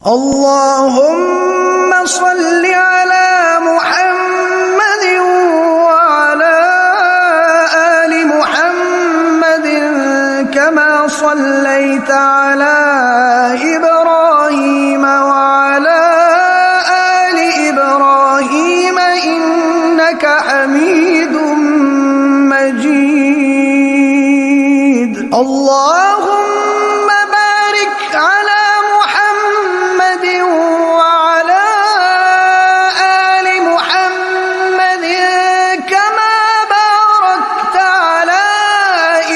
اللهم صل على محمد وعلى آل محمد كما صليت على إبراهيم وعلى آل إبراهيم إنك حميد مجيد اللهم بارك على محمد وعلى آل محمد كما باركت على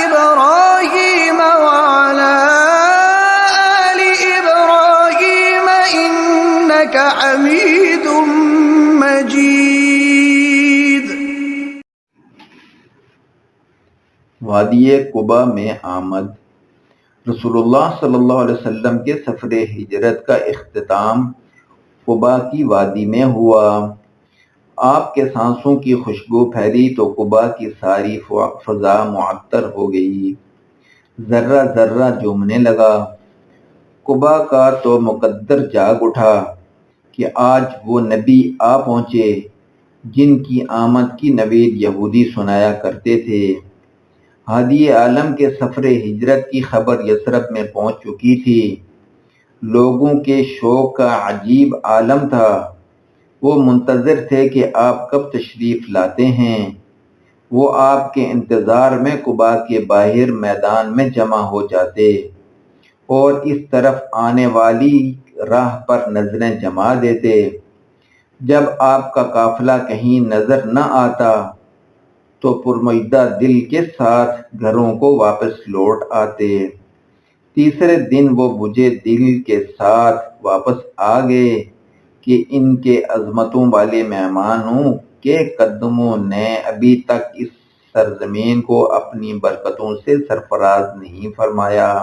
إبراهيم وعلى آل إبراهيم إنك حميد مجيد۔ وادی قباء میں آمد۔ رسول اللہ صلی اللہ علیہ وسلم کے سفر ہجرت کا اختتام قباء کی وادی میں ہوا۔ آپ کے سانسوں کی خوشبو پھیلی تو قباء کی ساری فضا معطر ہو گئی، ذرہ ذرہ جھومنے لگا۔ قباء کا تو مقدر جاگ اٹھا کہ آج وہ نبی آ پہنچے جن کی آمد کی نوید یہودی سنایا کرتے تھے۔ ہادی عالم کے سفر ہجرت کی خبر یثرب میں پہنچ چکی تھی۔ لوگوں کے شوق کا عجیب عالم تھا۔ وہ منتظر تھے کہ آپ کب تشریف لاتے ہیں۔ وہ آپ کے انتظار میں قباء کے باہر میدان میں جمع ہو جاتے اور اس طرف آنے والی راہ پر نظریں جما دیتے۔ جب آپ کا قافلہ کہیں نظر نہ آتا تو پرمجدہ دل کے ساتھ گھروں کو واپس لوٹ آتے۔ تیسرے دن وہ بجھے دل کے ساتھ واپس آ گئے کہ ان کے عظمتوں والے مہمانوں کے قدموں نے ابھی تک اس سرزمین کو اپنی برکتوں سے سرفراز نہیں فرمایا۔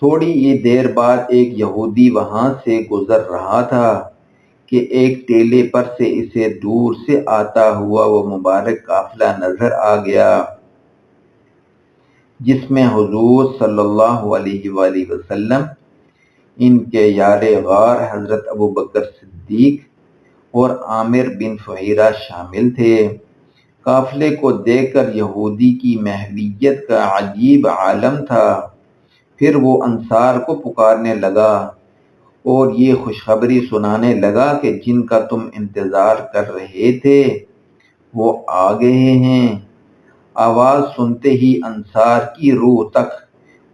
تھوڑی ہی دیر بعد ایک یہودی وہاں سے گزر رہا تھا کہ ایک ٹیلے پر سے اسے دور سے آتا ہوا وہ مبارک قافلہ نظر آ گیا جس میں حضور صلی اللہ علیہ وآلہ وسلم، ان کے یار غار حضرت ابوبکر صدیق اور عامر بن فہیرہ شامل تھے۔ قافلے کو دیکھ کر یہودی کی محویت کا عجیب عالم تھا۔ پھر وہ انصار کو پکارنے لگا اور یہ خوشخبری سنانے لگا کہ جن کا تم انتظار کر رہے تھے وہ آ گئے ہیں۔ آواز سنتے ہی انصار کی روح تک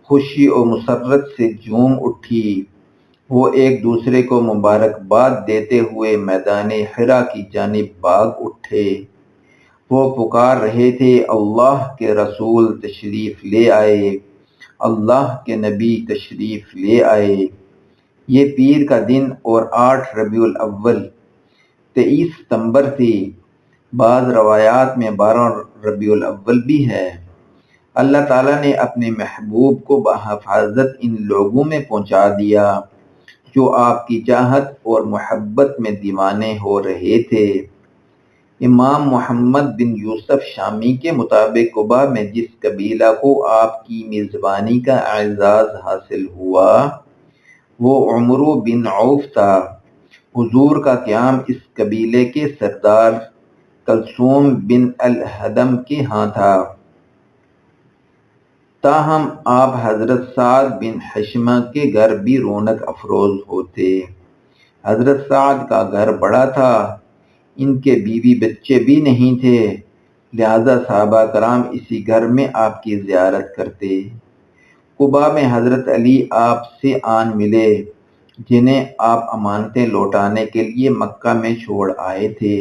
خوشی اور مسرت سے جھوم اٹھی۔ وہ ایک دوسرے کو مبارکباد دیتے ہوئے میدان حرا کی جانب بھاگ اٹھے۔ وہ پکار رہے تھے، اللہ کے رسول تشریف لے آئے، اللہ کے نبی تشریف لے آئے۔ یہ پیر کا دن اور 8 ربیع الاول 23 ستمبر تھی۔ بعض روایات میں 12 ربیع الاول بھی ہے۔ اللہ تعالیٰ نے اپنے محبوب کو بحفاظت ان لوگوں میں پہنچا دیا جو آپ کی چاہت اور محبت میں دیوانے ہو رہے تھے۔ امام محمد بن یوسف شامی کے مطابق قباء میں جس قبیلہ کو آپ کی میزبانی کا اعزاز حاصل ہوا وہ عمرو بن عوف تھا۔ حضور کا قیام اس قبیلے کے سردار کلثوم بن الحدم کے ہاں تھا۔ تاہم آپ حضرت سعد بن حشمہ کے گھر بھی رونق افروز ہوتے۔ حضرت سعد کا گھر بڑا تھا، ان کے بیوی بچے بھی نہیں تھے، لہذا صحابہ کرام اسی گھر میں آپ کی زیارت کرتے۔ قباء میں حضرت علی آپ سے آن ملے جنہیں آپ امانتیں لوٹانے کے لیے مکہ میں چھوڑ آئے تھے۔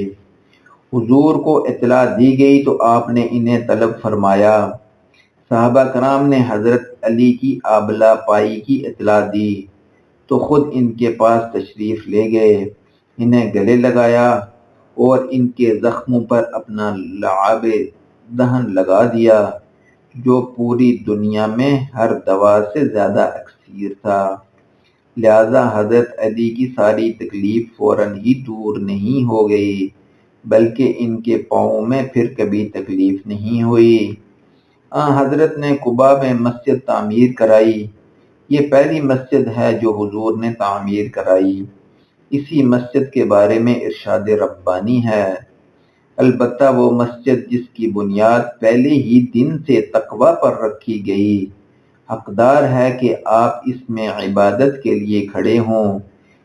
حضور کو اطلاع دی گئی تو آپ نے انہیں طلب فرمایا۔ صحابہ کرام نے حضرت علی کی آبلا پائی کی اطلاع دی تو خود ان کے پاس تشریف لے گئے، انہیں گلے لگایا اور ان کے زخموں پر اپنا لعاب دہن لگا دیا جو پوری دنیا میں ہر دوا سے زیادہ اکثیر تھا۔ لہذا حضرت علی کی ساری تکلیف فوراً ہی دور نہیں ہو گئی بلکہ ان کے پاؤں میں پھر کبھی تکلیف نہیں ہوئی۔ حضرت نے قباء میں مسجد تعمیر کرائی۔ یہ پہلی مسجد ہے جو حضور نے تعمیر کرائی۔ اسی مسجد کے بارے میں ارشاد ربانی ہے، البتہ وہ مسجد جس کی بنیاد پہلے ہی دن سے تقوی پر رکھی گئی، حقدار ہے کہ آپ اس میں عبادت کے لیے کھڑے ہوں۔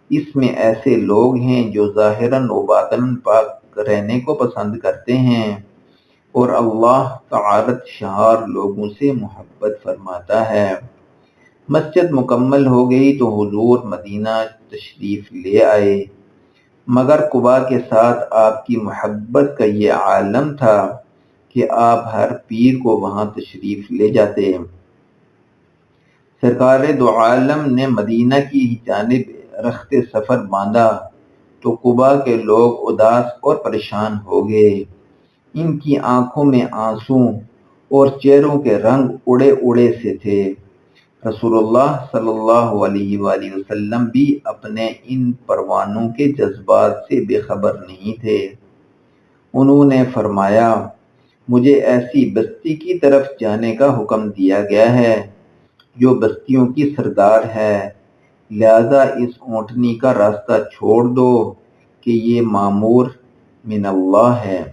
اس میں ایسے لوگ ہیں جو ظاہراً و باطناً پاک رہنے کو پسند کرتے ہیں، اور اللہ تعالی شہار لوگوں سے محبت فرماتا ہے۔ مسجد مکمل ہو گئی تو حضور مدینہ تشریف لے آئے، مگر قباء کے ساتھ آپ کی محبت کا یہ عالم تھا کہ آپ ہر پیر کو وہاں تشریف لے جاتے۔ سرکار دو عالم نے مدینہ کی جانب رخت سفر باندھا تو قباء کے لوگ اداس اور پریشان ہو گئے۔ ان کی آنکھوں میں آنسو اور چہروں کے رنگ اڑے اڑے سے تھے۔ رسول اللہ صلی اللہ علیہ وآلہ وسلم بھی اپنے ان پروانوں کے جذبات سے بے خبر نہیں تھے۔ انہوں نے فرمایا، مجھے ایسی بستی کی طرف جانے کا حکم دیا گیا ہے جو بستیوں کی سردار ہے، لہذا اس اونٹنی کا راستہ چھوڑ دو کہ یہ مامور من اللہ ہے۔